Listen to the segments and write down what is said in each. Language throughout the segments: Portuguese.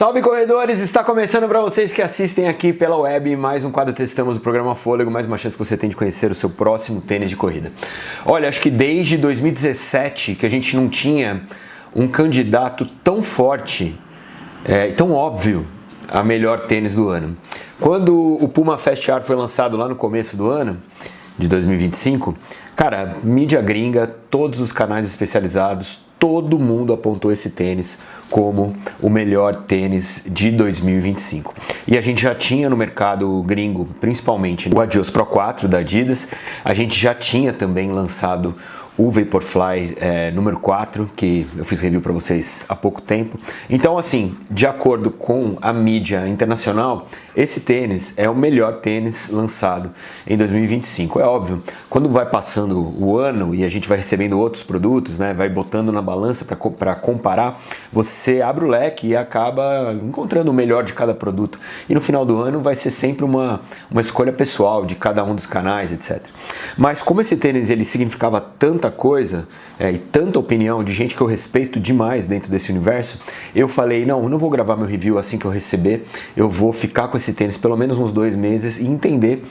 Salve corredores, está começando para vocês que assistem aqui pela web mais um quadro Testamos do programa Fôlego, mais uma chance que você tem de conhecer o seu próximo tênis de corrida. Olha, acho que desde 2017 que a gente não tinha um candidato tão forte e tão óbvio a melhor tênis do ano. Quando o Puma Fast R foi lançado lá no começo do ano, de 2025, cara, mídia gringa, todos os canais especializados, todo mundo apontou esse tênis como o melhor tênis de 2025. E a gente já tinha no mercado gringo, principalmente o Adios Pro 4 da Adidas, a gente já tinha também lançado o Vaporfly número 4, que eu fiz review para vocês há pouco tempo. Então, assim, de acordo com a mídia internacional, esse tênis é o melhor tênis lançado em 2025. É óbvio, quando vai passando o ano e a gente vai recebendo outros produtos, né, vai botando na balança para comparar, você abre o leque e acaba encontrando o melhor de cada produto. E no final do ano vai ser sempre uma escolha pessoal de cada um dos canais, etc. Mas como esse tênis ele significava tanta coisa e tanta opinião de gente que eu respeito demais dentro desse universo, eu falei, não, eu não vou gravar meu review assim que eu receber, eu vou ficar com esse tênis pelo menos uns 2 meses e entender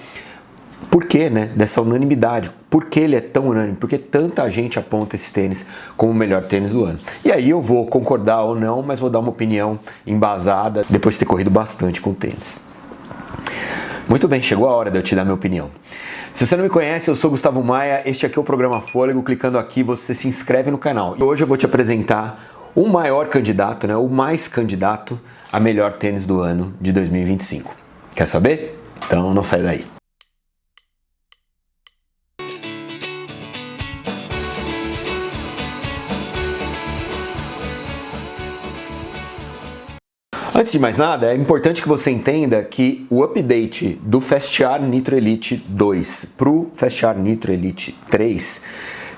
por que, né, dessa unanimidade, por que ele é tão unânime, por que tanta gente aponta esse tênis como o melhor tênis do ano. E aí eu vou concordar ou não, mas vou dar uma opinião embasada depois de ter corrido bastante com o tênis. Muito bem, chegou a hora de eu te dar minha opinião. Se você não me conhece, eu sou Gustavo Maia, este aqui é o programa Fôlego, clicando aqui você se inscreve no canal. E hoje eu vou te apresentar o maior candidato, né, o mais candidato a melhor tênis do ano de 2025. Quer saber? Então não sai daí. Antes de mais nada, é importante que você entenda que o update do Fast R Nitro Elite 2 para o Fast R Nitro Elite 3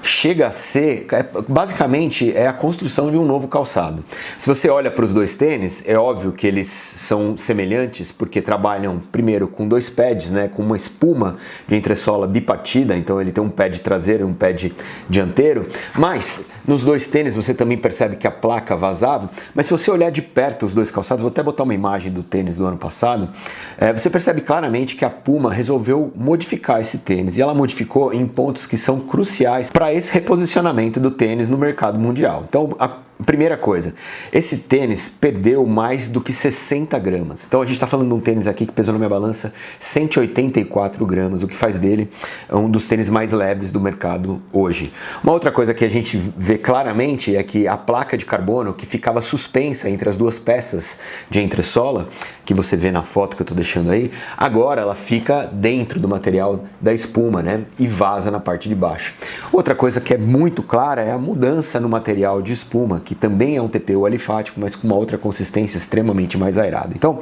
chega a ser, basicamente, é a construção de um novo calçado. Se você olha para os dois tênis, é óbvio que eles são semelhantes porque trabalham primeiro com 2 pads, né, com uma espuma de entressola bipartida, então ele tem um pad traseiro e um pad dianteiro, mas nos dois tênis você também percebe que a placa vazava, mas se você olhar de perto os dois calçados, vou até botar uma imagem do tênis do ano passado, você percebe claramente que a Puma resolveu modificar esse tênis e ela modificou em pontos que são cruciais para esse reposicionamento do tênis no mercado mundial. Então, a primeira coisa, esse tênis perdeu mais do que 60 gramas. Então a gente está falando de um tênis aqui que pesou na minha balança 184 gramas, o que faz dele um dos tênis mais leves do mercado hoje. Uma outra coisa que a gente vê claramente é que a placa de carbono que ficava suspensa entre as duas peças de entressola, que você vê na foto que eu estou deixando aí, agora ela fica dentro do material da espuma, né, e vaza na parte de baixo. Outra coisa que é muito clara é a mudança no material de espuma, que também é um TPU alifático, mas com uma outra consistência extremamente mais aerada. Então,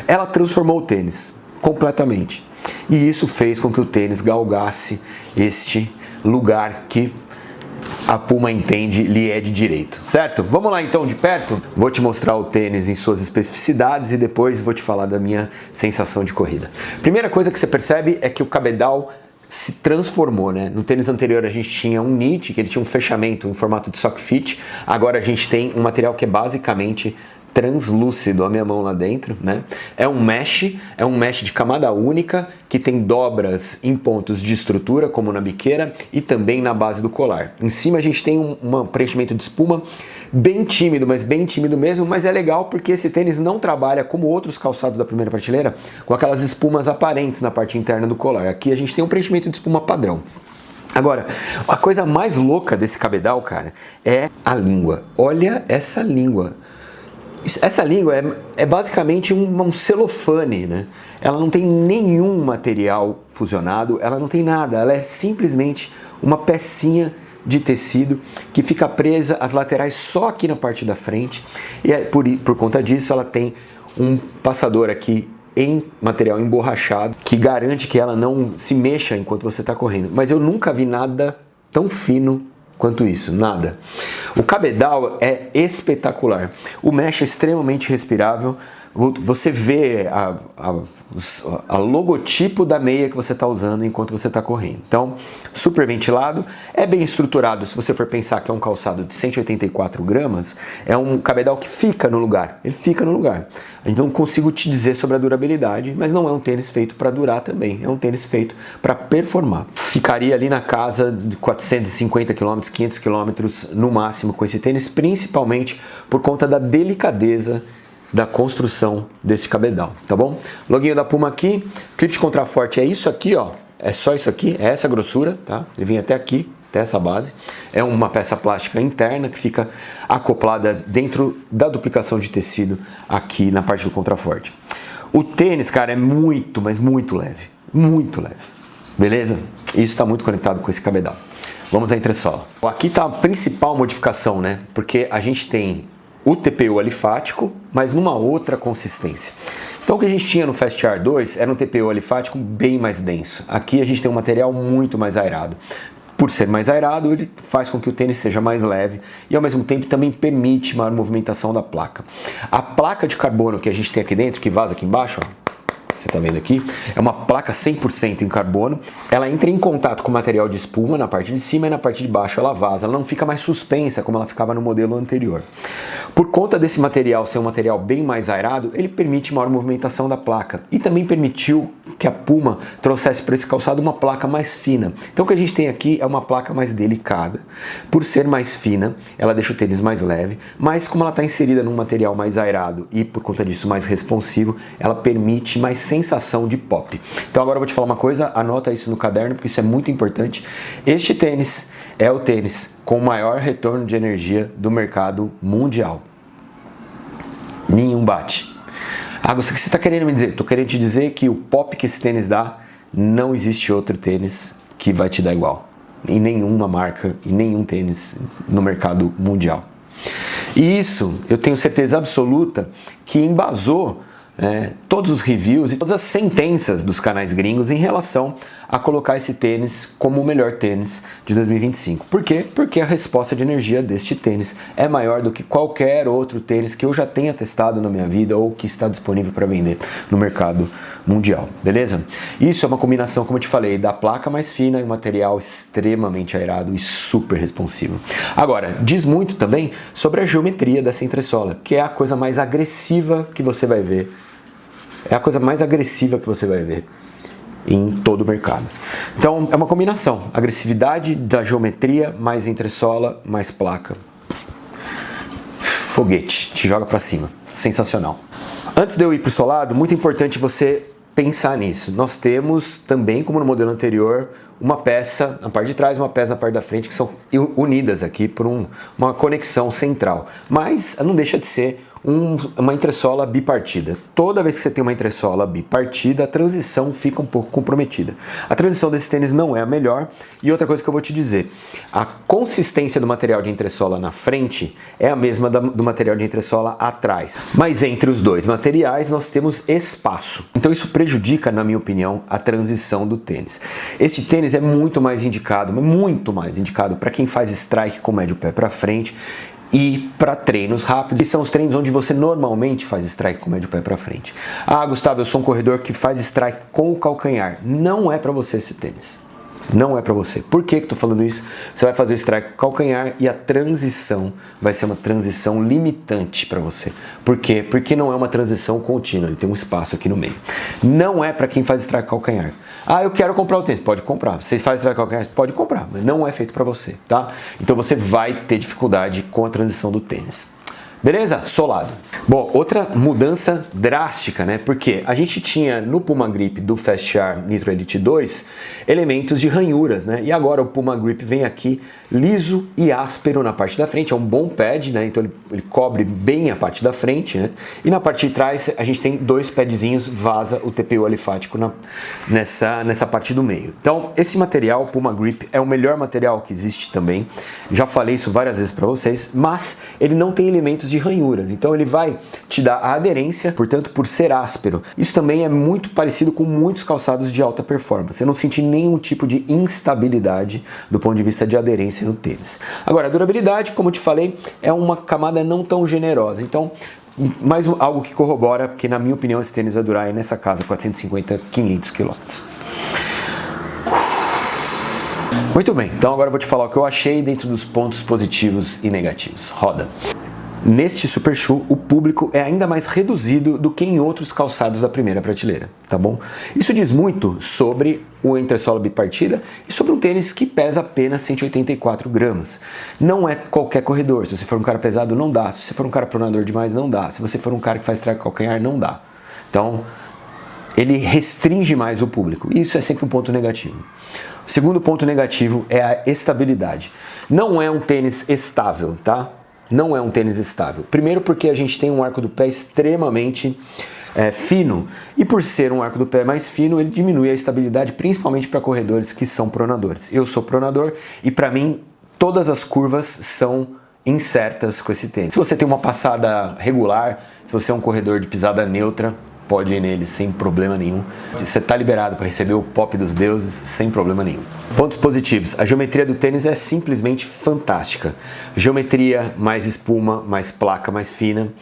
ela transformou o tênis completamente. E isso fez com que o tênis galgasse este lugar que a Puma entende lhe é de direito, certo? Vamos lá então de perto? Vou te mostrar o tênis em suas especificidades e depois vou te falar da minha sensação de corrida. Primeira coisa que você percebe é que o cabedal se transformou, né? No tênis anterior a gente tinha um knit, que ele tinha um fechamento em formato de sock fit. Agora a gente tem um material que é basicamente translúcido, a minha mão lá dentro, né? É um mesh de camada única que tem dobras em pontos de estrutura, como na biqueira e também na base do colar. Em cima a gente tem um preenchimento de espuma bem tímido, mas bem tímido mesmo, mas é legal porque esse tênis não trabalha como outros calçados da primeira prateleira com aquelas espumas aparentes na parte interna do colar. Aqui a gente tem um preenchimento de espuma padrão. Agora, a coisa mais louca desse cabedal, cara, é a língua. Olha essa língua. Essa língua é basicamente um celofane, né? Ela não tem nenhum material fusionado, ela não tem nada, ela é simplesmente uma pecinha de tecido que fica presa às laterais só aqui na parte da frente e por conta disso ela tem um passador aqui em material emborrachado que garante que ela não se mexa enquanto você está correndo. Mas eu nunca vi nada tão fino quanto isso, nada. O cabedal é espetacular, o mesh é extremamente respirável, você vê a logotipo da meia que você está usando enquanto você está correndo. Então, super ventilado, é bem estruturado. Se você for pensar que é um calçado de 184 gramas, é um cabedal que fica no lugar, ele fica no lugar. Então, não consigo te dizer sobre a durabilidade, mas não é um tênis feito para durar também, é um tênis feito para performar. Ficaria ali na casa de 450 km, 500 km no máximo com esse tênis, principalmente por conta da delicadeza da construção desse cabedal, tá bom? Loginho da Puma aqui, clipe de contraforte é isso aqui, ó, é só isso aqui, é essa grossura, tá? Ele vem até aqui, até essa base. É uma peça plástica interna que fica acoplada dentro da duplicação de tecido aqui na parte do contraforte. O tênis, cara, é muito, mas muito leve, beleza? Isso está muito conectado com esse cabedal. Vamos à entressola. Aqui está a principal modificação, né? Porque a gente tem o TPU alifático, mas numa outra consistência. Então o que a gente tinha no Fast Air 2 era um TPU alifático bem mais denso. Aqui a gente tem um material muito mais aerado. Por ser mais aerado, ele faz com que o tênis seja mais leve e ao mesmo tempo também permite maior movimentação da placa. A placa de carbono que a gente tem aqui dentro, que vaza aqui embaixo, ó, você está vendo aqui, é uma placa 100% em carbono. Ela entra em contato com o material de espuma na parte de cima e na parte de baixo ela vaza. Ela não fica mais suspensa como ela ficava no modelo anterior. Por conta desse material ser um material bem mais aerado, ele permite maior movimentação da placa e também permitiu que a Puma trouxesse para esse calçado uma placa mais fina. Então o que a gente tem aqui é uma placa mais delicada. Por ser mais fina, ela deixa o tênis mais leve, mas como ela está inserida num material mais aerado e por conta disso mais responsivo, ela permite mais sensação de pop. Então agora eu vou te falar uma coisa, anota isso no caderno porque isso é muito importante. Este tênis é o tênis com maior retorno de energia do mercado mundial. Nenhum bate. Ah, o que você está querendo me dizer? Estou querendo te dizer que o pop que esse tênis dá, não existe outro tênis que vai te dar igual. Em nenhuma marca, em nenhum tênis no mercado mundial. E isso eu tenho certeza absoluta que embasou todos os reviews e todas as sentenças dos canais gringos em relação a colocar esse tênis como o melhor tênis de 2025. Por quê? Porque a resposta de energia deste tênis é maior do que qualquer outro tênis que eu já tenha testado na minha vida ou que está disponível para vender no mercado mundial, beleza? Isso é uma combinação, como eu te falei, da placa mais fina e um material extremamente aerado e super responsivo. Agora, diz muito também sobre a geometria dessa entressola, que é a coisa mais agressiva que você vai ver. É a coisa mais agressiva que você vai ver em todo o mercado. Então é uma combinação, agressividade da geometria, mais entressola, mais placa. Foguete, te joga pra cima, sensacional. Antes de eu ir pro solado, muito importante você pensar nisso. Nós temos também, como no modelo anterior, uma peça na parte de trás, uma peça na parte da frente que são unidas aqui por uma conexão central. Mas não deixa de ser uma entressola bipartida. Toda vez que você tem uma entressola bipartida, a transição fica um pouco comprometida. A transição desse tênis não é a melhor. E outra coisa que eu vou te dizer, a consistência do material de entressola na frente é a mesma do material de entressola atrás. Mas entre os dois materiais nós temos espaço. Então isso prejudica, na minha opinião, a transição do tênis. Esse tênis é muito mais indicado para quem faz strike com o médio pé para frente e para treinos rápidos, que são os treinos onde você normalmente faz strike com o médio pé para frente. Ah, Gustavo, eu sou um corredor que faz strike com o calcanhar. Não é para você esse tênis. Não é para você. Por que eu tô falando isso? Você vai fazer o strike com o calcanhar e a transição vai ser uma transição limitante para você. Por quê? Porque não é uma transição contínua, ele tem um espaço aqui no meio. Não é para quem faz strike com o calcanhar. Ah, eu quero comprar o tênis. Pode comprar. Você faz strike com o calcanhar? Pode comprar, mas não é feito para você, tá? Então você vai ter dificuldade com a transição do tênis. Beleza? Solado. Bom, outra mudança drástica, né? Porque a gente tinha no Puma Grip do Fast Air Nitro Elite 2 elementos de ranhuras, né? E agora o Puma Grip vem aqui liso e áspero na parte da frente. É um bom pad, né? Então ele cobre bem a parte da frente, né? E na parte de trás a gente tem dois padzinhos, vaza o TPU alifático nessa parte do meio. Então esse material, Puma Grip, é o melhor material que existe também. Já falei isso várias vezes para vocês, mas ele não tem elementos de ranhuras, então ele vai te dar a aderência, portanto, por ser áspero. Isso também é muito parecido com muitos calçados de alta performance. Eu não senti nenhum tipo de instabilidade do ponto de vista de aderência no tênis. Agora, a durabilidade, como eu te falei, é uma camada não tão generosa. Então, mais algo que corrobora, porque na minha opinião esse tênis vai durar aí nessa casa 450, 500 km. Muito bem, então agora eu vou te falar o que eu achei dentro dos pontos positivos e negativos. Roda. Neste Super Shoe, o público é ainda mais reduzido do que em outros calçados da primeira prateleira, tá bom? Isso diz muito sobre o entressola bipartida e sobre um tênis que pesa apenas 184 gramas. Não é qualquer corredor. Se você for um cara pesado, não dá. Se você for um cara pronador demais, não dá. Se você for um cara que faz track calcanhar, não dá. Então, ele restringe mais o público. E isso é sempre um ponto negativo. O segundo ponto negativo é a estabilidade. Não é um tênis estável, tá? Não é um tênis estável. Primeiro porque a gente tem um arco do pé extremamente fino. E por ser um arco do pé mais fino, ele diminui a estabilidade, principalmente para corredores que são pronadores. Eu sou pronador e para mim todas as curvas são incertas com esse tênis. Se você tem uma passada regular, se você é um corredor de pisada neutra, pode ir nele sem problema nenhum. Você está liberado para receber o pop dos deuses sem problema nenhum. Pontos positivos. A geometria do tênis é simplesmente fantástica. Geometria, mais espuma, mais placa, mais fina.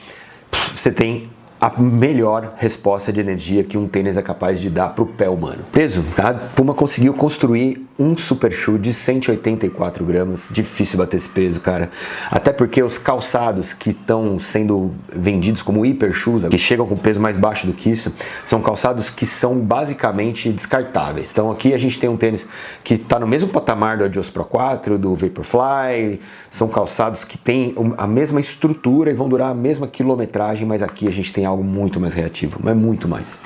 Você tem a melhor resposta de energia que um tênis é capaz de dar para o pé humano. Peso. A Puma conseguiu construir um Super Shoe de 184 gramas. Difícil bater esse peso, cara. Até porque os calçados que estão sendo vendidos como Hyper Shoes, que chegam com peso mais baixo do que isso, são calçados que são basicamente descartáveis. Então aqui a gente tem um tênis que está no mesmo patamar do Adios Pro 4, do Vaporfly. São calçados que têm a mesma estrutura e vão durar a mesma quilometragem, mas aqui a gente tem algo muito mais reativo, mas muito mais.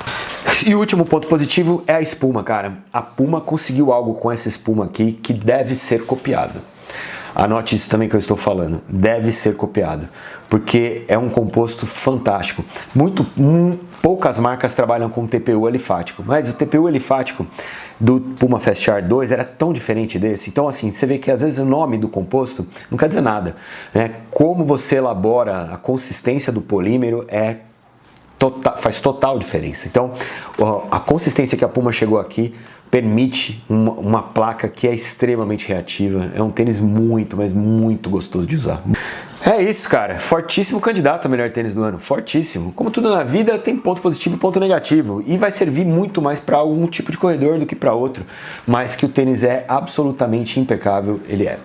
E o último ponto positivo é a espuma, cara. A Puma conseguiu algo com essa espuma aqui que deve ser copiado. Anote isso também que eu estou falando. Deve ser copiado, porque é um composto fantástico. Poucas marcas trabalham com TPU alifático, mas o TPU alifático do Puma Fast Air 2 era tão diferente desse. Então assim, você vê que às vezes o nome do composto não quer dizer nada, né? Como você elabora a consistência do polímero faz total diferença. Então, a consistência que a Puma chegou aqui permite uma placa que é extremamente reativa. É um tênis muito, mas muito gostoso de usar. É isso, cara. Fortíssimo candidato a melhor tênis do ano. Fortíssimo. Como tudo na vida, tem ponto positivo e ponto negativo. E vai servir muito mais para algum tipo de corredor do que para outro. Mas que o tênis é absolutamente impecável, ele é.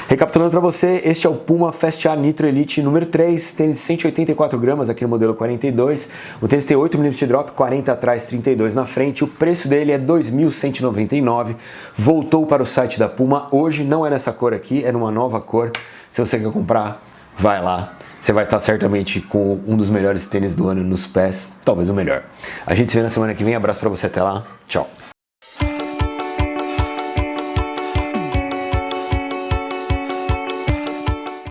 Recapitulando para você, este é o Puma Fast Air Nitro Elite número 3. Tênis de 184 gramas aqui no modelo 42. O tênis tem 8 mm de drop, 40 atrás, 32 na frente. O preço dele é R$ 2.199. Voltou para o site da Puma. Hoje não é nessa cor aqui, é numa nova cor. Se você quer comprar, vai lá, você vai estar certamente com um dos melhores tênis do ano nos pés, talvez o melhor. A gente se vê na semana que vem, abraço pra você, até lá, tchau.